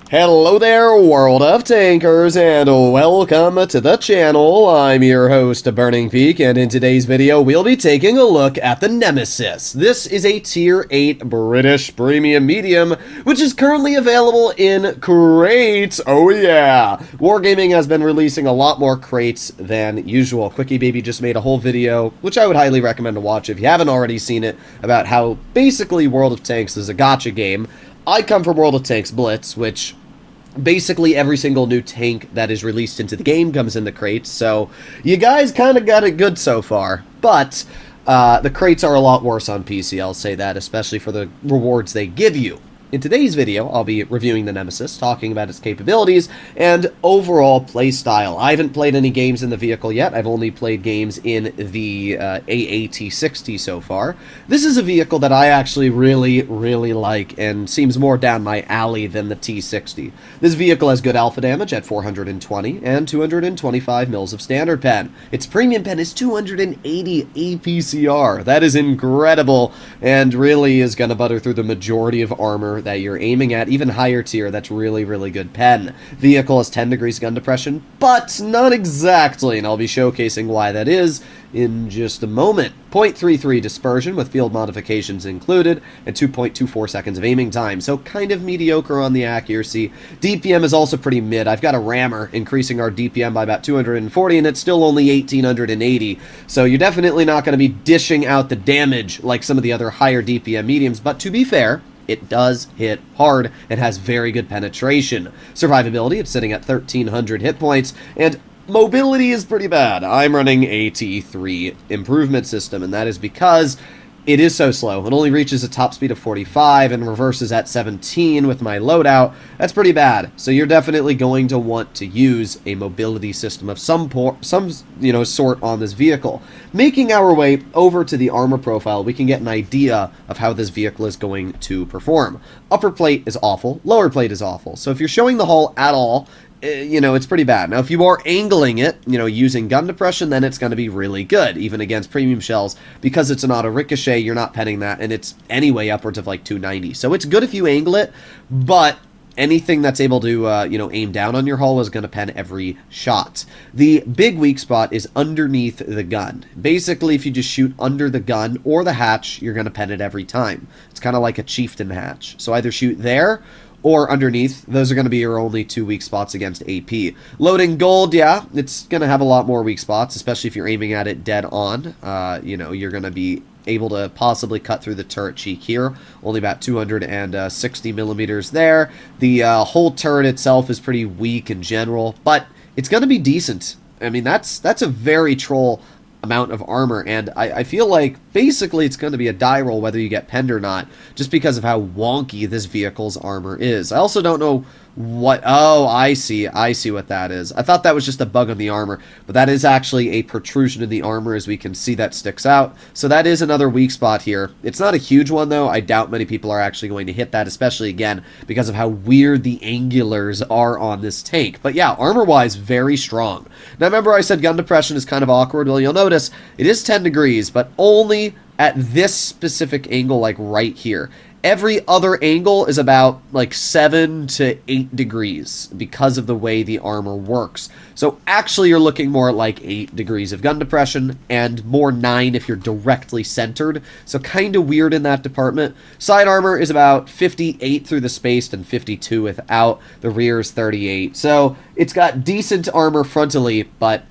Hello there, world of tankers, and welcome to the channel. I'm your host, Burning Peak, and in today's video, we'll be taking a look at the Nemesis. This is a Tier 8 British Premium Medium, which is currently available in crates. Oh yeah! Wargaming has been releasing a lot more crates than usual. Quickie Baby just made a whole video, which I would highly recommend to watch if you haven't already seen it, about how basically World of Tanks is a gacha game. I come from World of Tanks Blitz, which basically every single new tank that is released into the game comes in the crates, so you guys kind of got it good so far. But the crates are a lot worse on PC, I'll say that, especially for the rewards they give you. In today's video, I'll be reviewing the Nemesis, talking about its capabilities, and overall playstyle. I haven't played any games in the vehicle yet. I've only played games in the AAT-60 so far. This is a vehicle that I actually really like, and seems more down my alley than the T-60. This vehicle has good alpha damage at 420, and 225 mils of standard pen. Its premium pen is 280 APCR. That is incredible, and really is going to butter through the majority of armor that you're aiming at. Even higher tier, that's really good pen. Vehicle has 10 degrees gun depression, but not exactly, and I'll be showcasing why that is in just a moment. 0.33 dispersion with field modifications included, and 2.24 seconds of aiming time, so kind of mediocre on the accuracy. DPM is also pretty mid. I've got a rammer increasing our DPM by about 240, and it's still only 1880, so you're definitely not going to be dishing out the damage like some of the other higher DPM mediums, but to be fair, it does hit hard and has very good penetration. Survivability, it's sitting at 1300 hit points, and mobility is pretty bad. I'm running a T3 improvement system, and that is because it is so slow. It only reaches a top speed of 45 and reverses at 17 with my loadout. That's pretty bad. So you're definitely going to want to use a mobility system of some sort on this vehicle. Making our way over to the armor profile, we can get an idea of how this vehicle is going to perform. Upper plate is awful. Lower plate is awful. So if you're showing the hull at all, it's pretty bad. Now, if you are angling it, using gun depression, then it's going to be really good, even against premium shells. Because it's an auto ricochet, you're not penning that, and it's anyway upwards of like 290. So it's good if you angle it, but anything that's able to, aim down on your hull is going to pen every shot. The big weak spot is underneath the gun. Basically, if you just shoot under the gun or the hatch, you're going to pen it every time. It's kind of like a chieftain hatch. So either shoot there or underneath. Those are going to be your only two weak spots against AP. Loading gold, yeah, it's going to have a lot more weak spots, especially if you're aiming at it dead on. You're going to be able to possibly cut through the turret cheek here. Only about 260 millimeters there. The whole turret itself is pretty weak in general, but it's going to be decent. I mean, that's a very troll amount of armor, and I feel like basically it's going to be a die roll whether you get penned or not, just because of how wonky this vehicle's armor is. I also don't know what... Oh, I see what that is. I thought that was just a bug on the armor, but that is actually a protrusion in the armor, as we can see that sticks out. So that is another weak spot here. It's not a huge one, though. I doubt many people are actually going to hit that, especially, again, because of how weird the angulars are on this tank. But yeah, armor-wise, very strong. Now, remember I said gun depression is kind of awkward? Well, you'll notice it is 10 degrees, but only at this specific angle, like right here. Every other angle is about like 7 to 8 degrees because of the way the armor works. So actually you're looking more like 8 degrees of gun depression and more 9 if you're directly centered. So kind of weird in that department. Side armor is about 58 through the space and 52 without. The rear is 38. So it's got decent armor frontally, but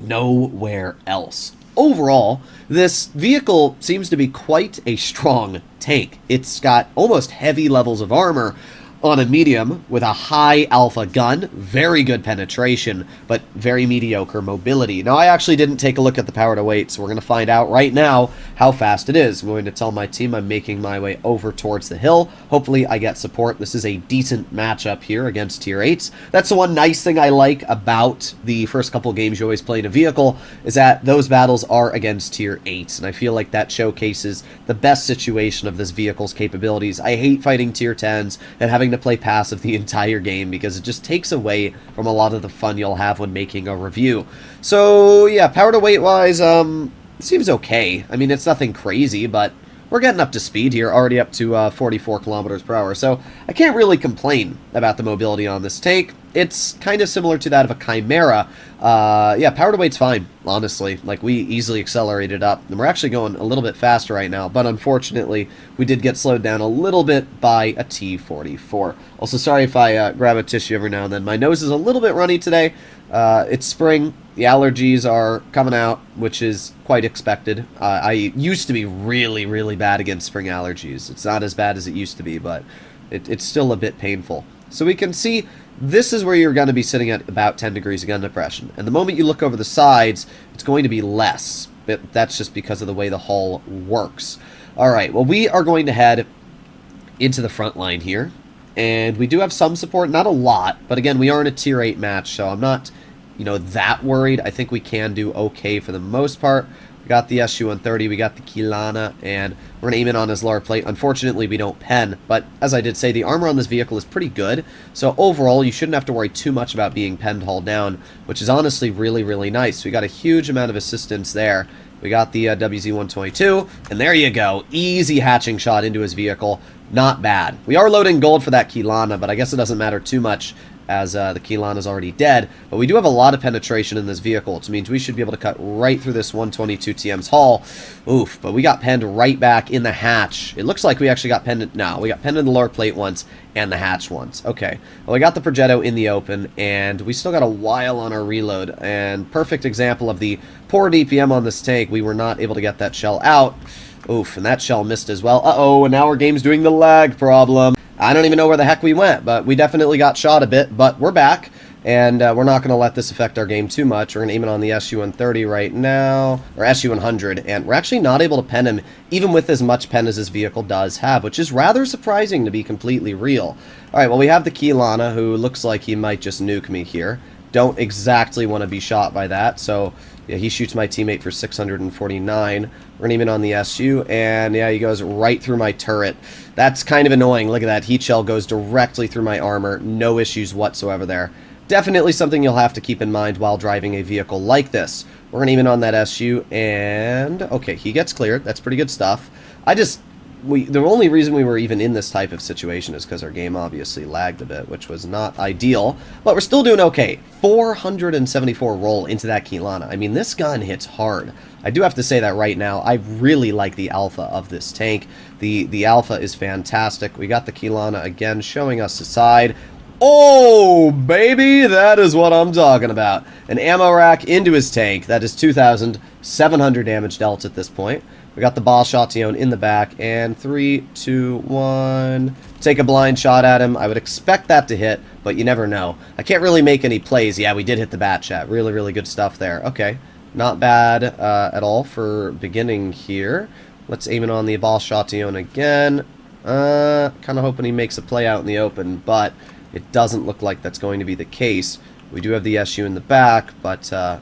nowhere else. Overall, this vehicle seems to be quite a strong tank. It's got almost heavy levels of armor on a medium with a high alpha gun, very good penetration, but very mediocre mobility. Now, I actually didn't take a look at the power to weight, so we're going to find out right now how fast it is. I'm going to tell my team I'm making my way over towards the hill. Hopefully, I get support. This is a decent matchup here against Tier 8s. That's the one nice thing I like about the first couple games you always play in a vehicle, is that those battles are against Tier 8s, and I feel like that showcases the best situation of this vehicle's capabilities. I hate fighting Tier 10s and having to play passive the entire game because it just takes away from a lot of the fun you'll have when making a review. So yeah, power to weight wise, seems okay. I mean, it's nothing crazy, but we're getting up to speed here, already up to 44 kilometers per hour. So I can't really complain about the mobility on this tank. It's kind of similar to that of a Chimera. Yeah, power to weight's fine, honestly. Like, we easily accelerated up, and we're actually going a little bit faster right now, but unfortunately, we did get slowed down a little bit by a T-44. Also, sorry if I grab a tissue every now and then. My nose is a little bit runny today. It's spring. The allergies are coming out, which is quite expected. I used to be really, really bad against spring allergies. It's not as bad as it used to be, but it's still a bit painful. So we can see this is where you're going to be sitting at about 10 degrees of gun depression. And the moment you look over the sides, it's going to be less. But that's just because of the way the hull works. All right, well, we are going to head into the front line here. And we do have some support, not a lot. But again, we are in a tier 8 match, so I'm not, you know, that worried. I think we can do okay for the most part. We got the SU-130, we got the Kilana, and we're going to aim in on his lower plate. Unfortunately, we don't pen, but as I did say, the armor on this vehicle is pretty good. So overall, you shouldn't have to worry too much about being penned hull down, which is honestly really, really nice. We got a huge amount of assistance there. We got the WZ-122, and there you go. Easy hatching shot into his vehicle. Not bad. We are loading gold for that Kilana, but I guess it doesn't matter too much as the Kilana is already dead. But we do have a lot of penetration in this vehicle, which means we should be able to cut right through this 122 TM's hull. Oof, but we got penned right back in the hatch. It looks like we actually got penned. No, we got penned in the lower plate once and the hatch once. Okay, well, we got the Progetto in the open, and we still got a while on our reload. And perfect example of the poor DPM on this tank. We were not able to get that shell out. Oof, and that shell missed as well. Uh-oh, and now our game's doing the lag problem. I don't even know where the heck we went, but we definitely got shot a bit, but we're back, and we're not going to let this affect our game too much. We're going to aim it on the SU-130 right now, or SU-100, and we're actually not able to pen him, even with as much pen as his vehicle does have, which is rather surprising to be completely real. All right, well, we have the Kilana, who looks like he might just nuke me here. Don't exactly want to be shot by that, so yeah, he shoots my teammate for 649. We're going to aim in on the SU, and yeah, he goes right through my turret. That's kind of annoying. Look at that. Heat shell goes directly through my armor. No issues whatsoever there. Definitely something you'll have to keep in mind while driving a vehicle like this. We're going to aim in on that SU, and okay, he gets cleared. That's pretty good stuff. The only reason we were even in this type of situation is because our game obviously lagged a bit, which was not ideal, but we're still doing okay. 474 roll into that Kilana. I mean, this gun hits hard. I do have to say that right now. I really like the alpha of this tank. The alpha is fantastic. We got the Kilana again showing us the side. Oh, baby, that is what I'm talking about. An ammo rack into his tank. That is 2,700 damage dealt at this point. We got the ball shotgun in the back, and 3, 2, 1. Take a blind shot at him. I would expect that to hit, but you never know. I can't really make any plays. Yeah, we did hit the bat chat. Really, really good stuff there. Okay, not bad at all for beginning here. Let's aim it on the ball shotgun again. Kind of hoping he makes a play out in the open, but it doesn't look like that's going to be the case. We do have the SU in the back, but yeah,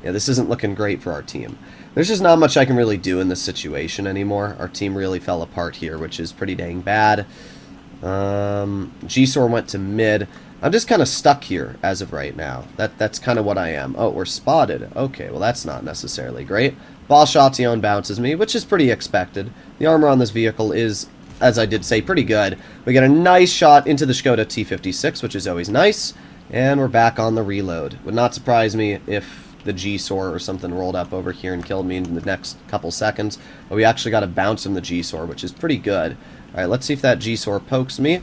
this isn't looking great for our team. There's just not much I can really do in this situation anymore. Our team really fell apart here, which is pretty dang bad. G-Sor went to mid. I'm just kind of stuck here as of right now. That's kind of what I am. Oh, we're spotted. Okay, well, that's not necessarily great. Ball shotgun bounces me, which is pretty expected. The armor on this vehicle is, as I did say, pretty good. We get a nice shot into the Skoda T56, which is always nice. And we're back on the reload. Would not surprise me if the G-Sor or something rolled up over here and killed me in the next couple seconds. But we actually got a bounce in the G-Sor, which is pretty good. Alright, let's see if that G-Sor pokes me.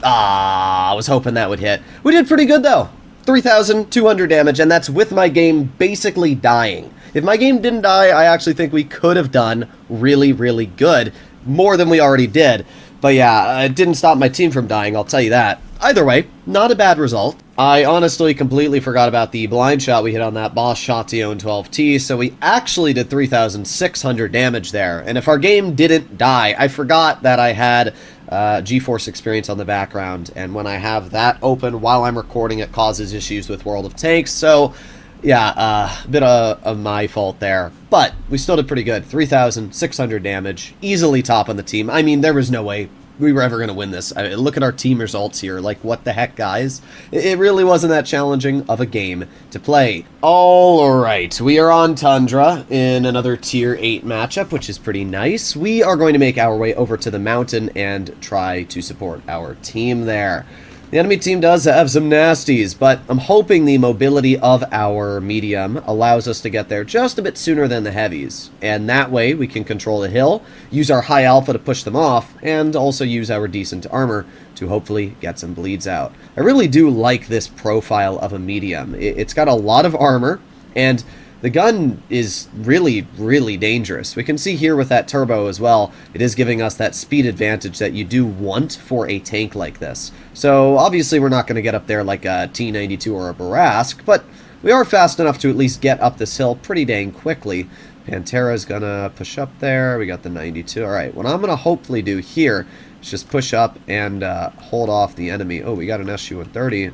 Ah, I was hoping that would hit. We did pretty good, though. 3,200 damage, and that's with my game basically dying. If my game didn't die, I actually think we could have done really, really good. More than we already did. But yeah, it didn't stop my team from dying, I'll tell you that. Either way, not a bad result. I honestly completely forgot about the blind shot we hit on that Boss Shotio in 12T, so we actually did 3,600 damage there. And if our game didn't die, I forgot that I had GeForce Experience on the background, and when I have that open while I'm recording, it causes issues with World of Tanks, so yeah, a bit of my fault there. But we still did pretty good. 3,600 damage, easily top on the team. I mean, there was no way we were ever going to win this. I mean, look at our team results here. Like, what the heck, guys? It really wasn't that challenging of a game to play. All right, we are on Tundra in another Tier 8 matchup, which is pretty nice. We are going to make our way over to the mountain and try to support our team there. The enemy team does have some nasties, but I'm hoping the mobility of our medium allows us to get there just a bit sooner than the heavies. And that way we can control the hill, use our high alpha to push them off, and also use our decent armor to hopefully get some bleeds out. I really do like this profile of a medium. It's got a lot of armor, and the gun is really, really dangerous. We can see here with that turbo as well, it is giving us that speed advantage that you do want for a tank like this. So obviously we're not going to get up there like a T-92 or a Barask, but we are fast enough to at least get up this hill pretty dang quickly. Pantera's going to push up there. We got the 92. All right, what I'm going to hopefully do here is just push up and hold off the enemy. Oh, we got an SU-130.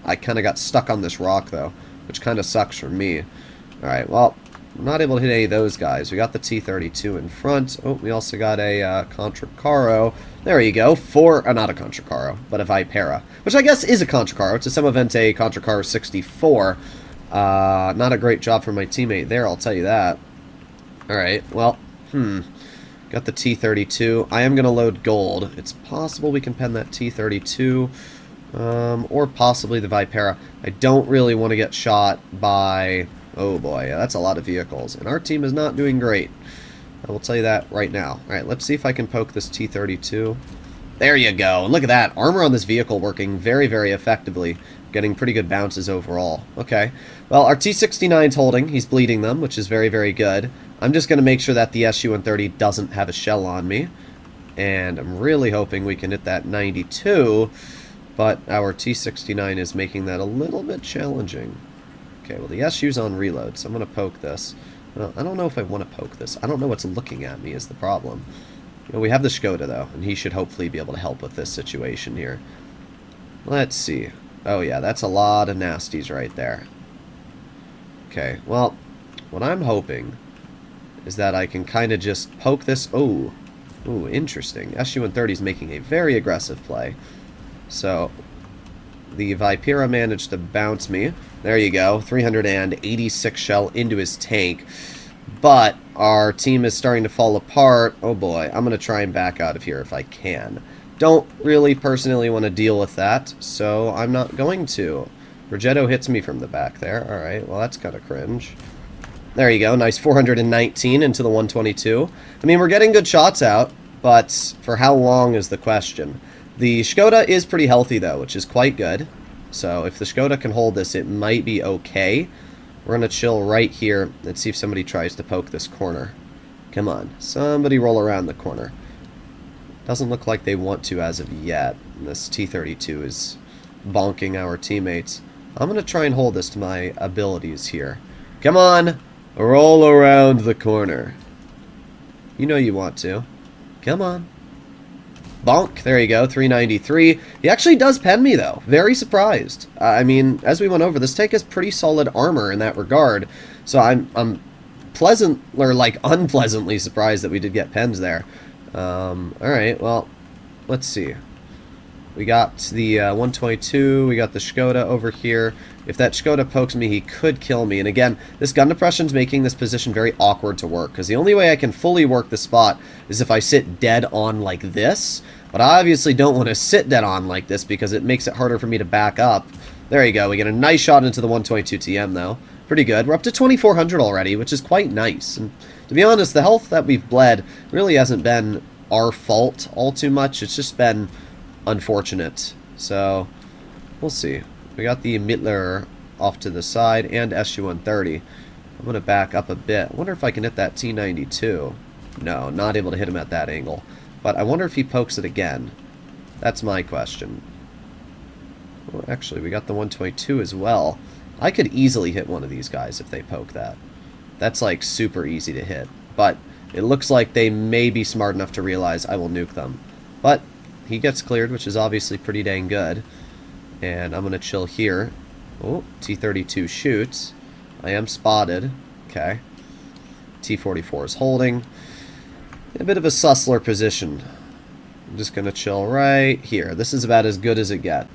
I kind of got stuck on this rock, though, which kind of sucks for me. Alright, well, I'm not able to hit any of those guys. We got the T-32 in front. Oh, we also got a Contracaro. There you go. Not a Contracaro, but a Vipera. Which I guess is a Contracaro. It's a Semovente Contracaro 64. Not a great job for my teammate there, I'll tell you that. Alright, well, got the T-32. I am going to load gold. It's possible we can pen that T-32. Or possibly the Vipera. I don't really want to get shot by... Oh boy, yeah, that's a lot of vehicles, and our team is not doing great. I will tell you that right now. Alright, let's see if I can poke this T-32. There you go, and look at that. Armor on this vehicle working very, very effectively. Getting pretty good bounces overall. Okay, well, our T-69's holding. He's bleeding them, which is very, very good. I'm just going to make sure that the SU-130 doesn't have a shell on me. And I'm really hoping we can hit that 92, but our T-69 is making that a little bit challenging. Okay, well, the SU's on reload, so I'm going to poke this. Well, I don't know if I want to poke this. I don't know what's looking at me is the problem. You know, we have the Skoda, though, and he should hopefully be able to help with this situation here. Let's see. Oh, yeah, that's a lot of nasties right there. Okay, well, what I'm hoping is that I can kind of just poke this. Oh, ooh, interesting. SU-130 is making a very aggressive play. So... the Vipera managed to bounce me. There you go. 386 shell into his tank. But our team is starting to fall apart. Oh boy, I'm going to try and back out of here if I can. Don't really personally want to deal with that, so I'm not going to. Progetto hits me from the back there. Alright, well that's kind of cringe. There you go. Nice 419 into the 122. I mean, we're getting good shots out, but for how long is the question. The Skoda is pretty healthy, though, which is quite good. So if the Skoda can hold this, it might be okay. We're going to chill right here and see if somebody tries to poke this corner. Come on. Somebody roll around the corner. Doesn't look like they want to as of yet. And this T-32 is bonking our teammates. I'm going to try and hold this to my abilities here. Come on. Roll around the corner. You know you want to. Come on. Bonk. There you go. 393. He actually does pen me, though. Very surprised. I mean, as we went over, this tank has pretty solid armor in that regard. So I'm pleasant, or like unpleasantly surprised that we did get pens there. Alright, well, let's see. We got the 122. We got the Skoda over here. If that Skoda pokes me, he could kill me. And again, this gun depression's making this position very awkward to work, because the only way I can fully work the spot is if I sit dead on like this. But I obviously don't want to sit dead on like this, because it makes it harder for me to back up. There you go. We get a nice shot into the 122 TM, though. Pretty good. We're up to 2,400 already, which is quite nice. And to be honest, the health that we've bled really hasn't been our fault all too much. It's just been unfortunate. So, we'll see. We got the Mittler off to the side and SU-130. I'm going to back up a bit. I wonder if I can hit that T-92. No, not able to hit him at that angle. But I wonder if he pokes it again. That's my question. Well, actually, we got the 122 as well. I could easily hit one of these guys if they poke that. That's like super easy to hit. But it looks like they may be smart enough to realize I will nuke them. But he gets cleared, which is obviously pretty dang good. And I'm going to chill here. Oh, T-32 shoots. I am spotted. Okay. T-44 is holding. A bit of a sussler position. I'm just going to chill right here. This is about as good as it gets.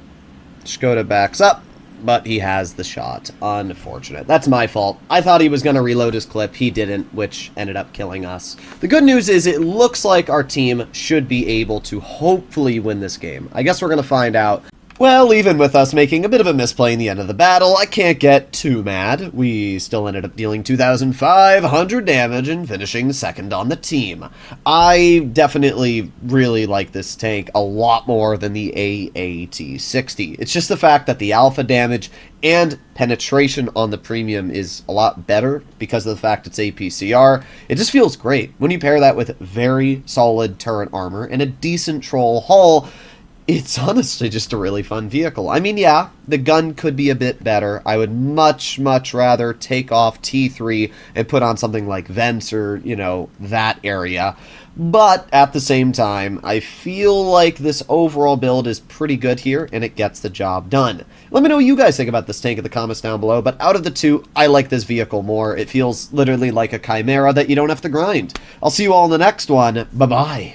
Skoda backs up, but he has the shot. Unfortunate. That's my fault. I thought he was going to reload his clip. He didn't, which ended up killing us. The good news is it looks like our team should be able to hopefully win this game. I guess we're going to find out. Well, even with us making a bit of a misplay in the end of the battle, I can't get too mad. We still ended up dealing 2,500 damage and finishing second on the team. I definitely really like this tank a lot more than the AAT-60. It's just the fact that the alpha damage and penetration on the premium is a lot better because of the fact it's APCR. It just feels great. When you pair that with very solid turret armor and a decent troll hull, it's honestly just a really fun vehicle. I mean, yeah, the gun could be a bit better. I would much, much rather take off T3 and put on something like vents or, you know, that area. But at the same time, I feel like this overall build is pretty good here, and it gets the job done. Let me know what you guys think about this tank in the comments down below, but out of the two, I like this vehicle more. It feels literally like a Chimera that you don't have to grind. I'll see you all in the next one. Bye-bye.